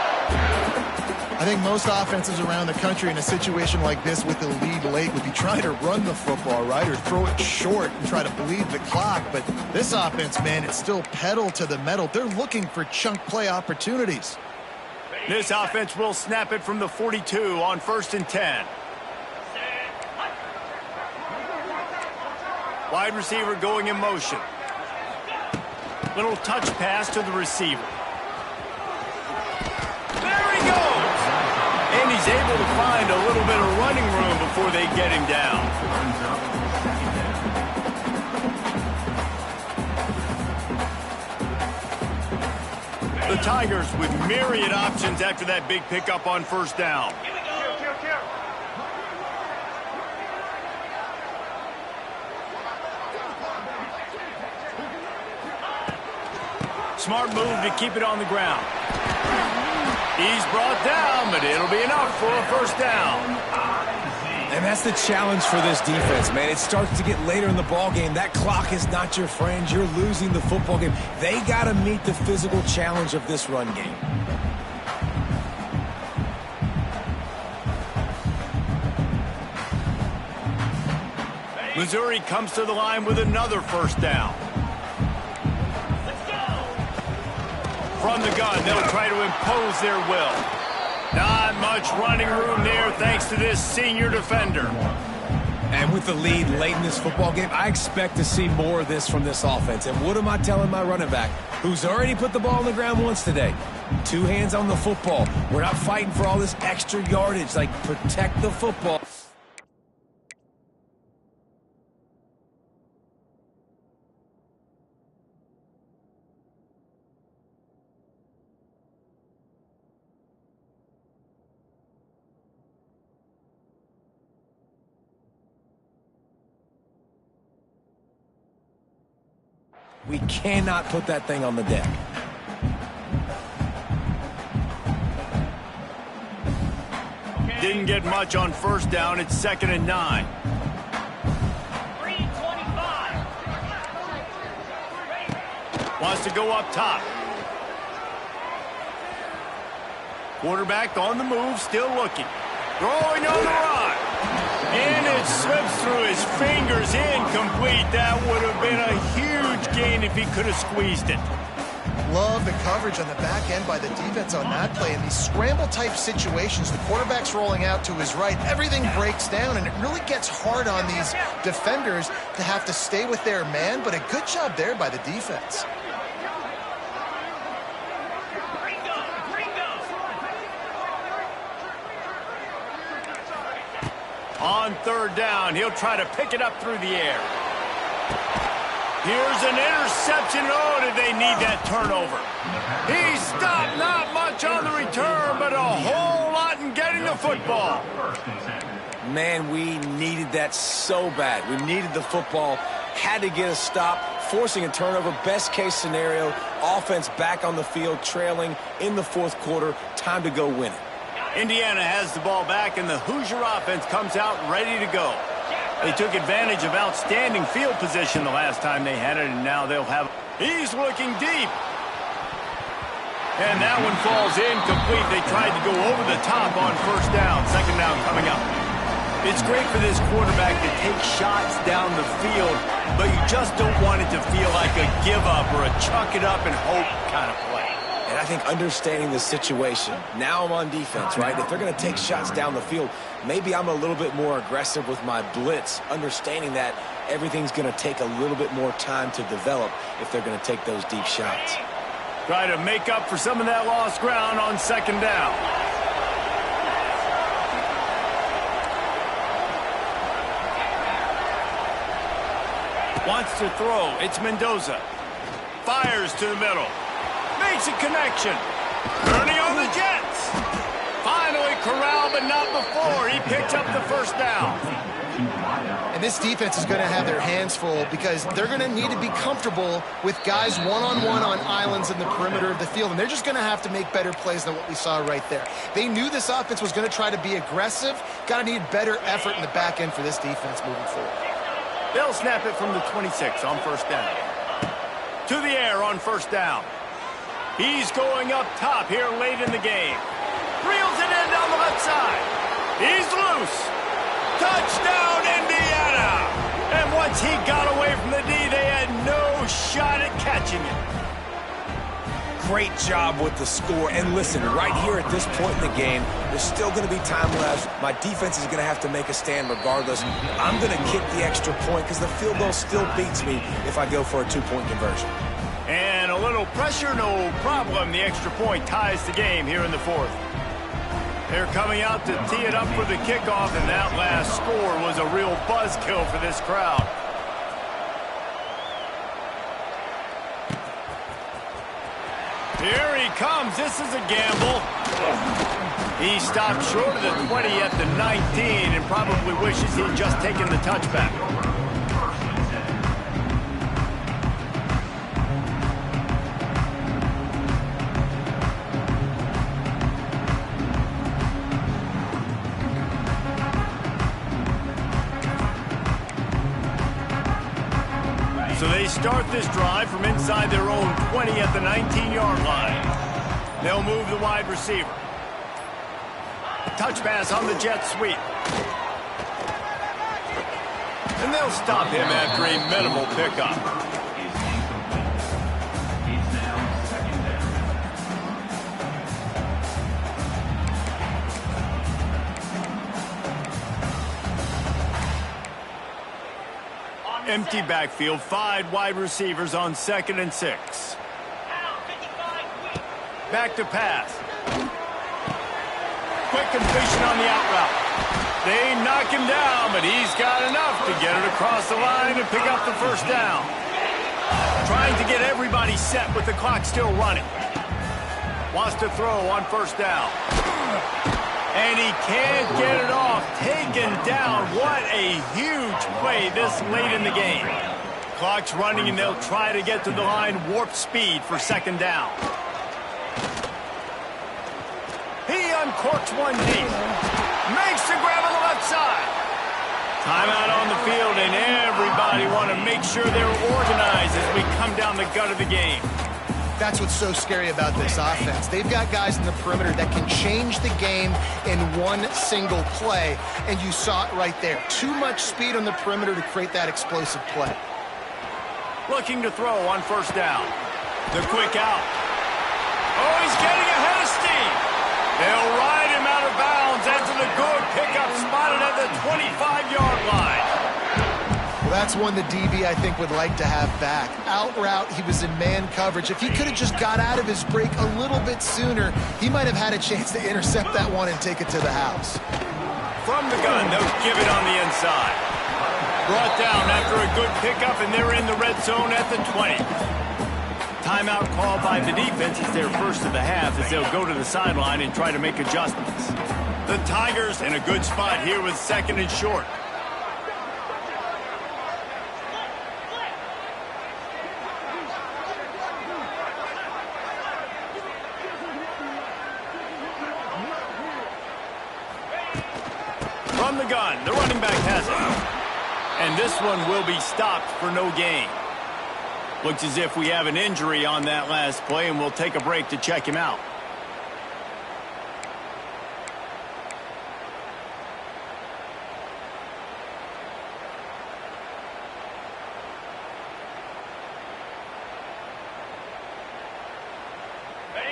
I think most offenses around the country in a situation like this with the lead late would be trying to run the football, right, or throw it short and try to bleed the clock. But this offense, man, it's still pedal to the metal. They're looking for chunk play opportunities. This offense will snap it from the 42 on 1st and 10. Wide receiver going in motion. Little touch pass to the receiver. There he goes! And he's able to find a little bit of running room before they get him down. The Tigers with myriad options after that big pickup on 1st down. Smart move to keep it on the ground. He's brought down, but it'll be enough for a 1st down. And that's the challenge for this defense, man. It starts to get later in the ball game. That clock is not your friend. You're losing the football game. They got to meet the physical challenge of this run game. Missouri comes to the line with another 1st down. From the gun, they'll try to impose their will. Not much running room there thanks to this senior defender. And with the lead late in this football game, I expect to see more of this from this offense. And what am I telling my running back, who's already put the ball on the ground once today? 2 hands on the football. We're not fighting for all this extra yardage. Like, protect the football. We cannot put that thing on the deck. Didn't get much on 1st down. It's 2nd and 9. Wants to go up top. Quarterback on the move, still looking. Throwing on the run. And it slips through his fingers, incomplete. That would have been a huge gain if he could have squeezed it. Love the coverage on the back end by the defense on that play. In these scramble-type situations, the quarterback's rolling out to his right. Everything breaks down, and it really gets hard on these defenders to have to stay with their man, but a good job there by the defense. On 3rd down, he'll try to pick it up through the air. Here's an interception. Oh, did they need that turnover? He stopped, not much on the return, but a whole lot in getting the football. Man, we needed that so bad. We needed the football, had to get a stop, forcing a turnover. Best case scenario, offense back on the field, trailing in the 4th quarter. Time to go win it. Indiana has the ball back, and the Hoosier offense comes out ready to go. They took advantage of outstanding field position the last time they had it, and now they'll have... He's looking deep. And that one falls incomplete. They tried to go over the top on 1st down. 2nd down coming up. It's great for this quarterback to take shots down the field, but you just don't want it to feel like a give-up or a chuck it up and hope kind of play. And I think understanding the situation, now I'm on defense, right? If they're going to take shots down the field, maybe I'm a little bit more aggressive with my blitz, understanding that everything's going to take a little bit more time to develop if they're going to take those deep shots. Try to make up for some of that lost ground on 2nd down. Wants to throw. It's Mendoza. Fires to the middle. Makes a connection. Turning on the Jets. Finally corralled, but not before. He picks up the first down. And this defense is going to have their hands full because they're going to need to be comfortable with guys one-on-one on islands in the perimeter of the field. And they're just going to have to make better plays than what we saw right there. They knew this offense was going to try to be aggressive. Got to need better effort in the back end for this defense moving forward. They'll snap it from the 26 on first down. To the air on first down. He's going up top here late in the game. Reels it in down the left side. He's loose. Touchdown, Indiana! And once he got away from the D, they had no shot at catching it. Great job with the score. And listen, right here at this point in the game, there's still going to be time left. My defense is going to have to make a stand regardless. I'm going to kick the extra point because the field goal still beats me if I go for a two-point conversion. And a little pressure, no problem. The extra point ties the game here in the fourth. They're coming out to tee it up for the kickoff, and that last score was a real buzzkill for this crowd. Here he comes. This is a gamble. He stopped short of the 20 at the 19 and probably wishes he'd just taken the touchback. So they start this drive from inside their own 20 at the 19-yard line. They'll move the wide receiver. Touch pass on the jet sweep. And they'll stop him after a minimal pickup. Empty backfield, 5 wide receivers on 2nd and 6. Back to pass. Quick completion on the out route. They knock him down, but he's got enough to get it across the line and pick up the first down. Trying to get everybody set with the clock still running. Wants to throw on first down. And he can't get it off. Taken down. What a huge play this late in the game. Clock's running, and they'll try to get to the line. Warp speed for 2nd down. He uncorks one deep. Makes the grab on the left side. Timeout on the field, and everybody want to make sure they're organized as we come down the gut of the game. That's what's so scary about this offense. They've got guys in the perimeter that can change the game in one single play, and you saw it right there. Too much speed on the perimeter to create that explosive play. Looking to throw on first down. The quick out. Oh, he's getting ahead of steam. They'll ride him out of bounds after the good pickup spotted at the 25-yard line. That's one the DB, I think, would like to have back. Out route, he was in man coverage. If he could have just got out of his break a little bit sooner, he might have had a chance to intercept that one and take it to the house. From the gun, they'll give it on the inside. Brought down after a good pickup, and they're in the red zone at the 20. Timeout called by the defense. It's their first of the half as they'll go to the sideline and try to make adjustments. The Tigers in a good spot here with 2nd and short. From the gun, the running back has it. And this one will be stopped for no gain. Looks as if we have an injury on that last play, and we'll take a break to check him out.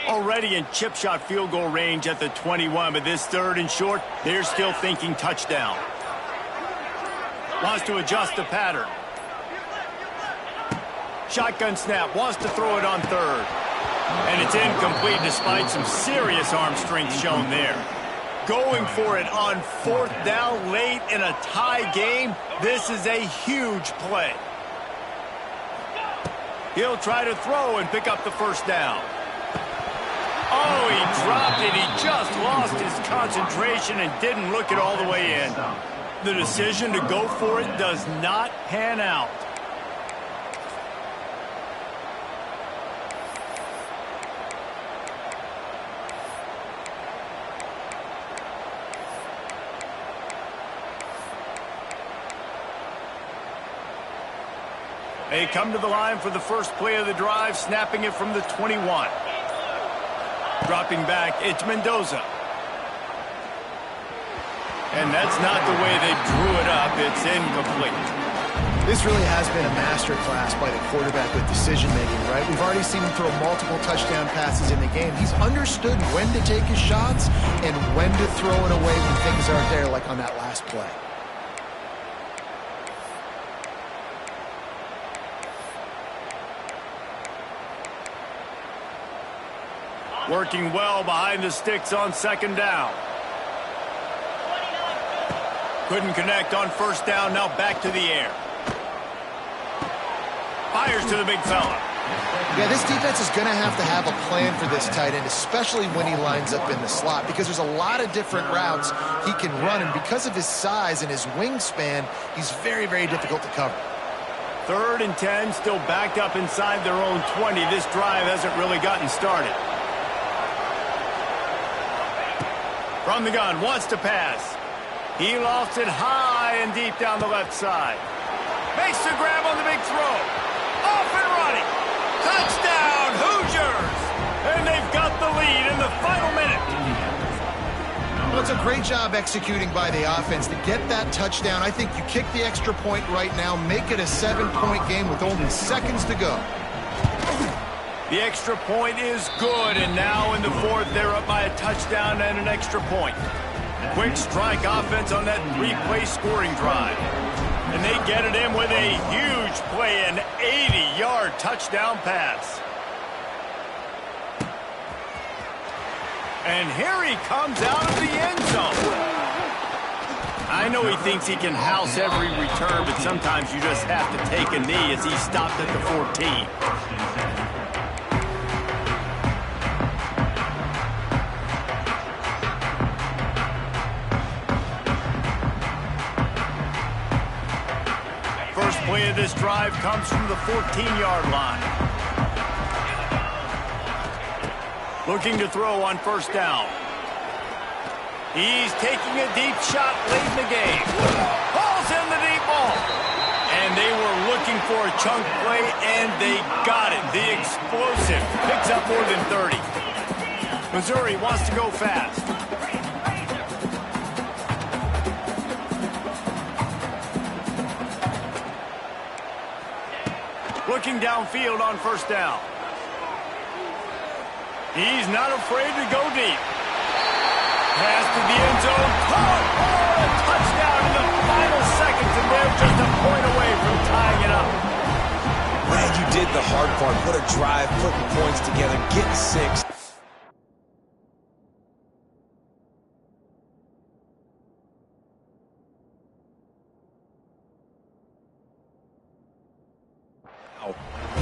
Already in chip shot field goal range at the 21, but this 3rd and short, they're still thinking touchdown. Wants to adjust the pattern. Shotgun snap, wants to throw it on 3rd. And it's incomplete despite some serious arm strength shown there. Going for it on 4th down late in a tie game, this is a huge play. He'll try to throw and pick up the first down. Oh, he dropped it. He just lost his concentration and didn't look it all the way in. The decision to go for it does not pan out. They come to the line for the first play of the drive, snapping it from the 21. Dropping back, it's Mendoza. And that's not the way they drew it up. It's incomplete. This really has been a masterclass by the quarterback with decision-making, right? We've already seen him throw multiple touchdown passes in the game. He's understood when to take his shots and when to throw it away when things aren't there, like on that last play. Working well behind the sticks on second down. Couldn't connect on first down, now back to the air. Fires to the big fella. Yeah, this defense is going to have a plan for this tight end, especially when he lines up in the slot, because there's a lot of different routes he can run, and because of his size and his wingspan, he's very, very difficult to cover. 3rd and 10, still backed up inside their own 20. This drive hasn't really gotten started. From the gun, wants to pass. He lost it high and deep down the left side. Makes the grab on the big throw. Off and running. Touchdown, Hoosiers! And they've got the lead in the final minute. Well, it's a great job executing by the offense to get that touchdown. I think you kick the extra point right now, make it a 7-point game with only seconds to go. The extra point is good, and now in the 4th, they're up by a touchdown and an extra point. Quick strike offense on that 3-play scoring drive. And they get it in with a huge play, an 80-yard touchdown pass. And here he comes out of the end zone. I know he thinks he can house every return, but sometimes you just have to take a knee as he stopped at the 14. Play of this drive comes from the 14-yard line. Looking to throw on first down. He's taking a deep shot late in the game. Hauls in the deep ball. And they were looking for a chunk play, and they got it. The explosive picks up more than 30. Missouri wants to go fast. Looking downfield on first down. He's not afraid to go deep. Pass to the end zone. Caught for a touchdown in the final seconds, and they're just a point away from tying it up. Brad, you did the hard part. What a drive, putting points together, getting 6.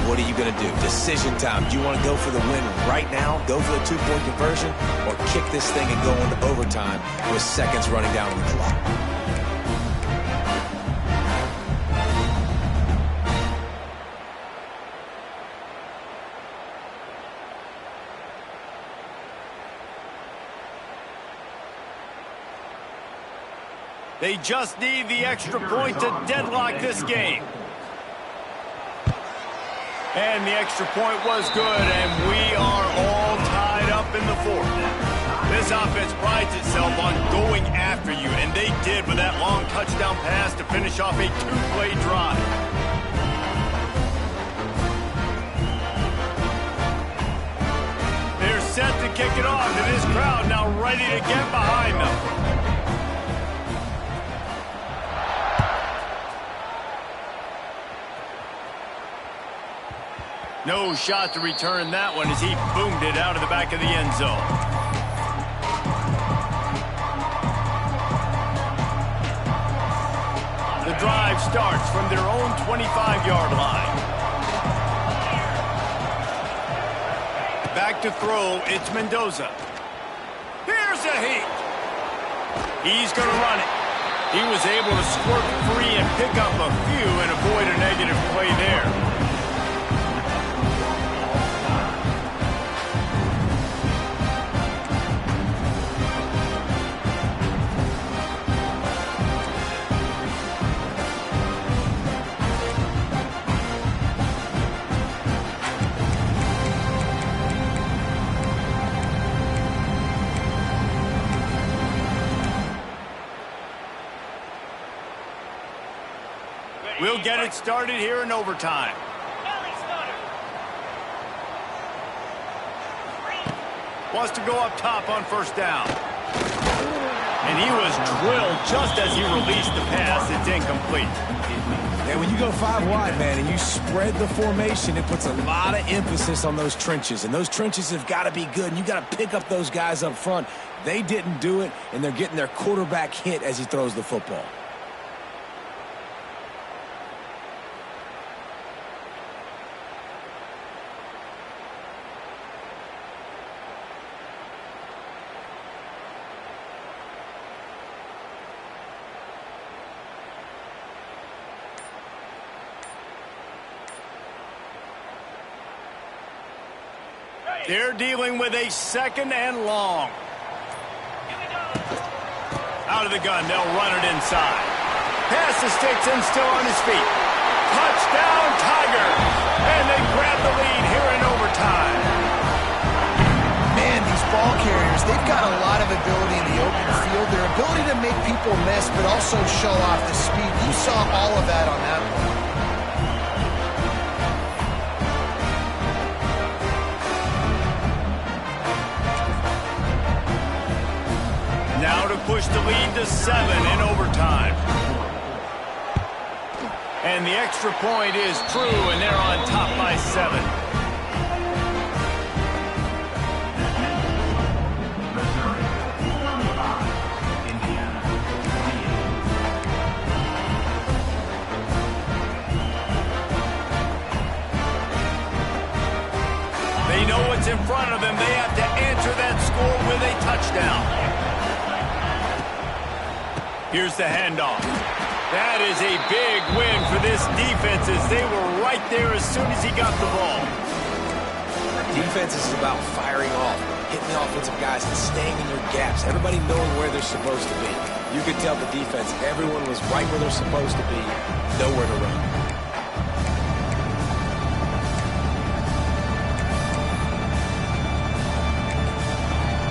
What are you going to do? Decision time. Do you want to go for the win right now, go for the 2-point conversion, or kick this thing and go into overtime with seconds running down the clock? They just need the extra point to deadlock this game. And the extra point was good, and we are all tied up in the 4th. This offense prides itself on going after you, and they did with that long touchdown pass to finish off a 2-play drive. They're set to kick it off, and this crowd now ready to get behind them. No shot to return that one as he boomed it out of the back of the end zone. The drive starts from their own 25-yard line. Back to throw, it's Mendoza. Here's a heat. He's going to run it. He was able to squirt free and pick up a few and avoid a negative play there. We'll get it started here in overtime. Wants to go up top on first down. And he was drilled just as he released the pass. It's incomplete. And when you go 5 wide, man, and you spread the formation, it puts a lot of emphasis on those trenches. And those trenches have got to be good. And you got to pick up those guys up front. They didn't do it, and they're getting their quarterback hit as he throws the football. They're dealing with a second and long. Out of the gun, they'll run it inside. Pass the sticks and still on his feet. Touchdown, Tigers! And they grab the lead here in overtime. Man, these ball carriers, they've got a lot of ability in the open field. Their ability to make people miss, but also show off the speed. You saw all of that on that play. Now to push the lead to 7 in overtime. And the extra point is true, and they're on top by 7. They know what's in front of them. They have to answer that score with a touchdown. Here's the handoff. That is a big win for this defense as they were right there as soon as he got the ball. Defense is about firing off, hitting the offensive guys and staying in their gaps. Everybody knowing where they're supposed to be. You could tell the defense, everyone was right where they're supposed to be, nowhere to run.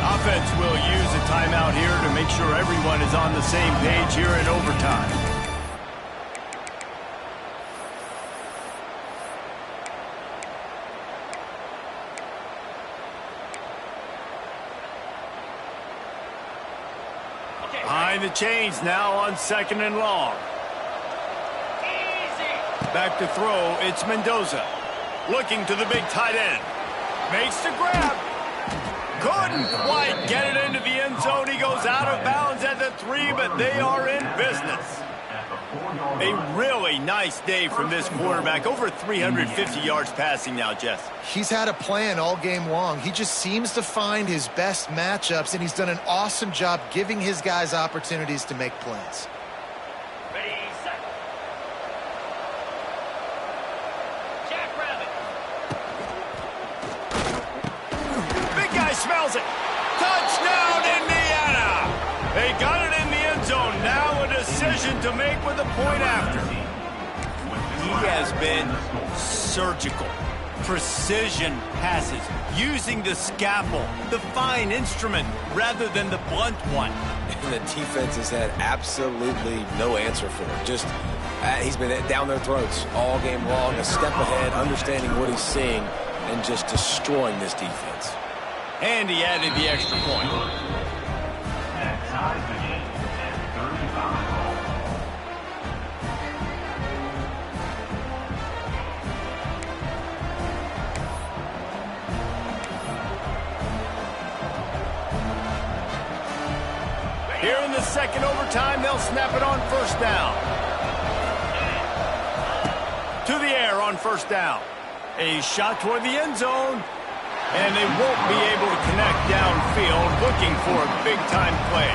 Offense will use a timeout here to make sure everyone is on the same page here in overtime. Behind the chains now on second and long. Back to throw, it's Mendoza. Looking to the big tight end. Makes the grab. Couldn't quite get it into the end zone. He goes out of bounds at the 3, but they are in business. A really nice day from this quarterback. Over 350 yards passing now, Jess. He's had a plan all game long. He just seems to find his best matchups, and he's done an awesome job giving his guys opportunities to make plays. Smells it. Touchdown, Indiana! They got it in the end zone. Now a decision to make with a point after. He has been surgical. Precision passes. Using the scalpel, the fine instrument, rather than the blunt one. And the defense has had absolutely no answer for him. Just, he's been down their throats all game long, a step ahead, understanding what he's seeing, and just destroying this defense. And he added the extra point. Here in the second overtime, they'll snap it on first down. To the air on first down. A shot toward the end zone. And they won't be able to connect downfield, looking for a big-time play.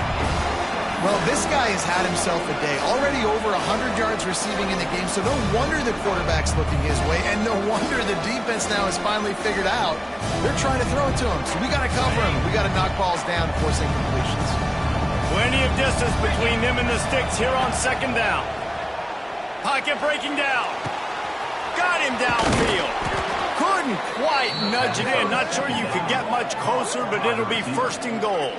Well, this guy has had himself a day. Already over 100 yards receiving in the game, so no wonder the quarterback's looking his way, and no wonder the defense now has finally figured out they're trying to throw it to him. So we got to cover him. We got to knock balls down to force incompletions. Plenty of distance between them and the sticks here on second down. Pocket breaking down. Got him downfield. Couldn't quite nudge it in. Not sure you could get much closer, but it'll be first and goal.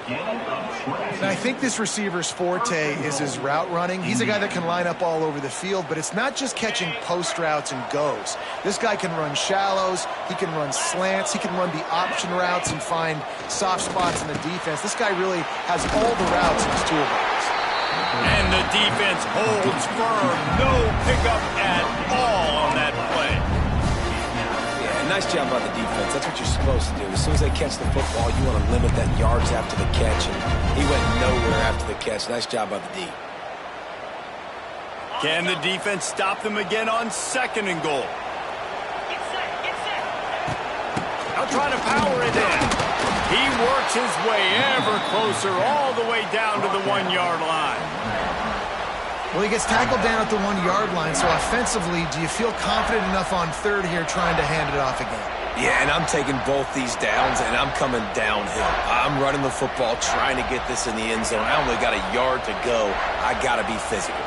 And I think this receiver's forte is his route running. He's a guy that can line up all over the field, but it's not just catching post routes and goes. This guy can run shallows, he can run slants, he can run the option routes and find soft spots in the defense. This guy really has all the routes in his toolbox. And the defense holds firm. No pickup at all on that play. Nice job by the defense. That's what you're supposed to do. As soon as they catch the football, you want to limit that yards after the catch, and he went nowhere after the catch. Nice job by the D. Can the defense stop them again on second and goal? Now try to power it in. He works his way ever closer all the way down to the 1-yard line. Well, he gets tackled down at the 1-yard line, so offensively, do you feel confident enough on third here trying to hand it off again? Yeah, and I'm taking both these downs, and I'm coming downhill. I'm running the football, trying to get this in the end zone. I only got a yard to go. I got to be physical.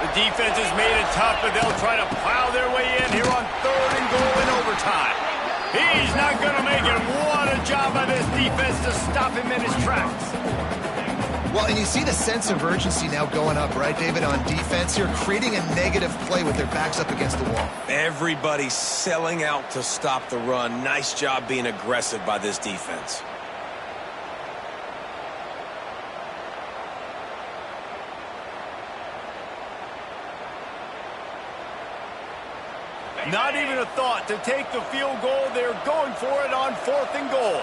The defense has made it tough, but they'll try to plow their way in here on third and goal in overtime. He's not going to make it. What a job by this defense to stop him in his tracks. Well, and you see the sense of urgency now going up, right, David, on defense here, creating a negative play with their backs up against the wall. Everybody's selling out to stop the run. Nice job being aggressive by this defense. Not even a thought to take the field goal. They're going for it on fourth and goal.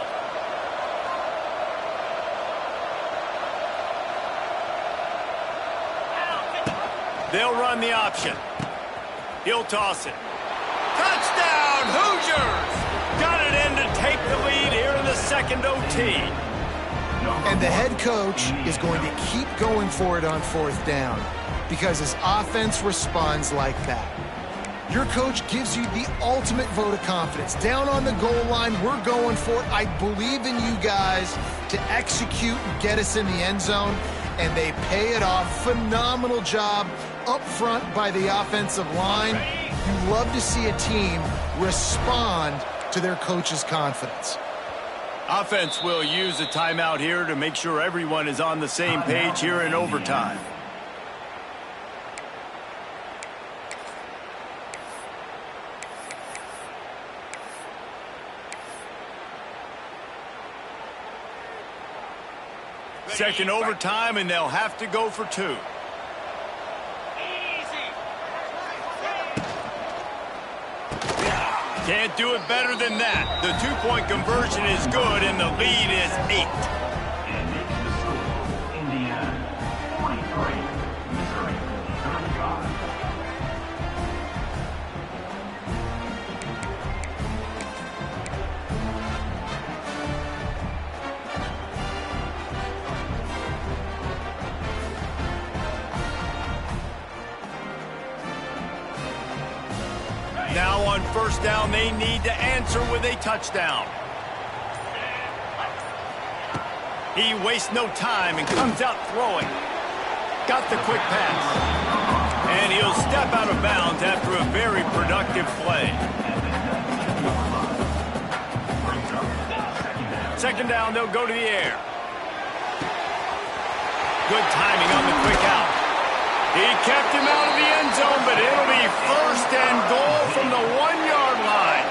They'll run the option. He'll toss it. Touchdown, Hoosiers! Got it in to take the lead here in the second OT. And the head coach is going to keep going for it on fourth down because his offense responds like that. Your coach gives you the ultimate vote of confidence. Down on the goal line, we're going for it. I believe in you guys to execute and get us in the end zone, and they pay it off. Phenomenal job up front by the offensive line. You love to see a team respond to their coach's confidence. Offense will use a timeout here to make sure everyone is on the same page here in overtime. Second overtime, and they'll have to go for two. Can't do it better than that. The two-point conversion is good, and the lead is 8. Now on first down, they need to answer with a touchdown. He wastes no time and comes out throwing. Got the quick pass. And he'll step out of bounds after a very productive play. Second down, they'll go to the air. Good timing on the quick out. He kept him out of the end zone, but it'll be first and goal from the 1-yard line.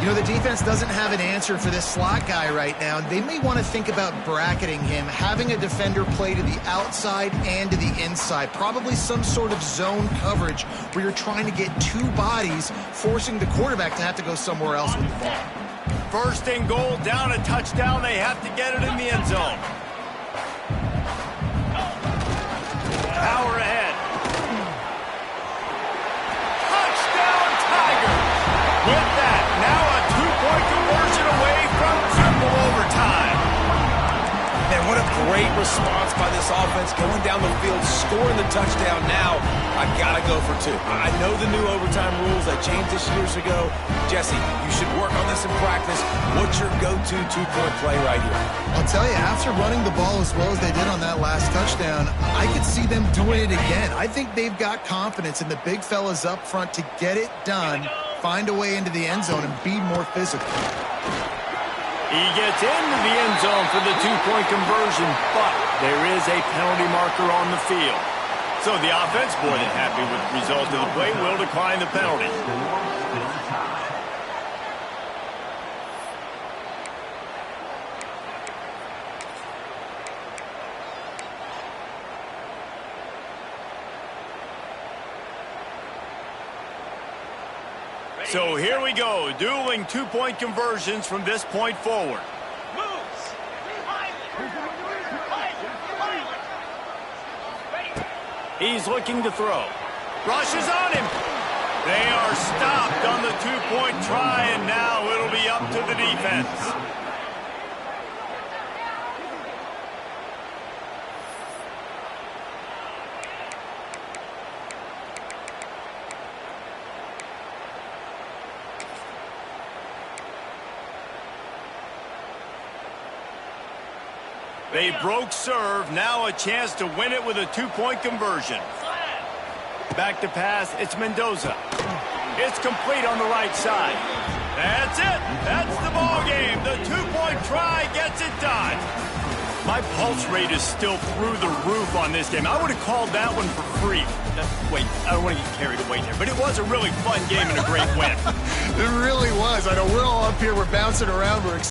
You know, the defense doesn't have an answer for this slot guy right now. They may want to think about bracketing him, having a defender play to the outside and to the inside. Probably some sort of zone coverage where you're trying to get two bodies, forcing the quarterback to have to go somewhere else with the ball. First and goal, down a touchdown. They have to get it in the end zone. Power ahead. Touchdown, Tigers! With that, now a two-point conversion Great response by this offense, going down the field, scoring the touchdown. Now, I got to go for two. I know the new overtime rules that changed this years ago. Jesse, you should work on this in practice. What's your go-to two-point play right here? I'll tell you, after running the ball as well as they did on that last touchdown, I could see them doing it again. I think they've got confidence in the big fellas up front to get it done, find a way into the end zone, and be more physical. He gets into the end zone for the two-point conversion, but there is a penalty marker on the field. So the offense, more than happy with the result of the play, will decline the penalty. So here we go, dueling two-point conversions from this point forward. He's looking to throw. Rush is on him. They are stopped on the two-point try, and now it'll be up to the defense. They broke serve, now a chance to win it with a two-point conversion. Back to pass, it's Mendoza. It's complete on the right side. That's it. That's the ball game. The two-point try gets it done. My pulse rate is still through the roof on this game. I would have called that one for free. Wait, I don't want to get carried away here, but it was a really fun game and a great win. It really was. I know we're all up here, we're bouncing around, we're excited.